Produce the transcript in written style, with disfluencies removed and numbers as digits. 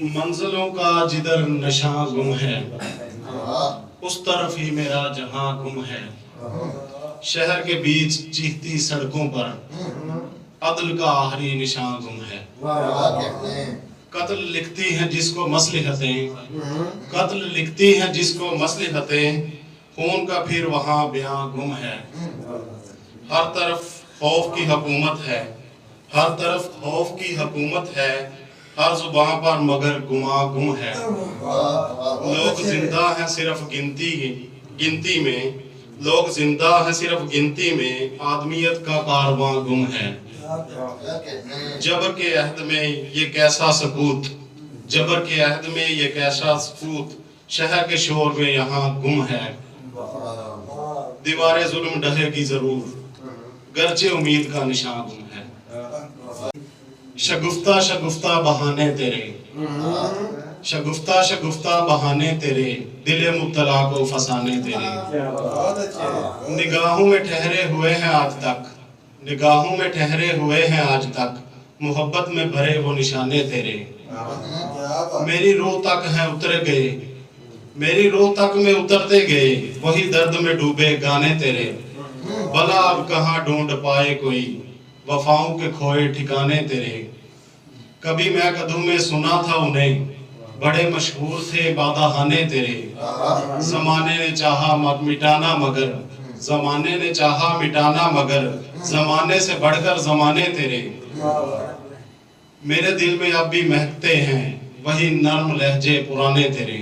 منزلوں کا جدھر نشاں گم ہے اس طرف ہی میرا جہاں گم ہے. شہر کے بیچ چیختی سڑکوں پر عدل کا آخری نشاں گم ہے. قتل لکھتی ہیں جس کو مصلحتیں، قتل لکھتی ہیں جس کو مصلحتیں، خون کا پھر وہاں بیاں گم ہے. ہر طرف خوف کی حکومت ہے، ہر طرف خوف کی حکومت ہے، ہر زباں پر مگر گماں گم ہے. لوگ زندہ ہیں صرف گنتی میں، لوگ زندہ ہیں صرف گنتی میں، آدمیت کا کارواں گم ہے. جبر کے عہد میں یہ کیسا سکوت، جبر کے عہد میں یہ کیسا سکوت، شہر کے شور میں یہاں گم ہے. دیوار ظلم ڈھہے گی ضرور گرچہ امید کا نشاں گم ہے. شگفتہ شگفتہ بہانے تیرے، شگفتہ شگفتہ بہانے تیرے، دل مبتلا کو فسانے تیرے. نگاہوں میں ٹھہرے ہوئے ہیں آج تک، نگاہوں میں ٹھہرے ہوئے ہیں آج تک، محبت میں بھرے وہ نشانے تیرے. میری روح تک ہیں اتر گئے، میری روح تک میں اترتے گئے، وہی درد میں ڈوبے گانے تیرے. بھلا اب کہاں ڈھونڈ پائے کوئی وفاؤں کے کھوئے ٹھکانے تیرے. کبھی میں قدوں میں سنا تھا انہیں، بڑے مشہور تھے بادہانے تیرے. زمانے نے چاہا مٹانا مگر، زمانے نے چاہا مٹانا مگر، زمانے سے بڑھ کر زمانے تیرے. میرے دل میں اب بھی مہکتے ہیں وہی نرم لہجے پرانے تیرے.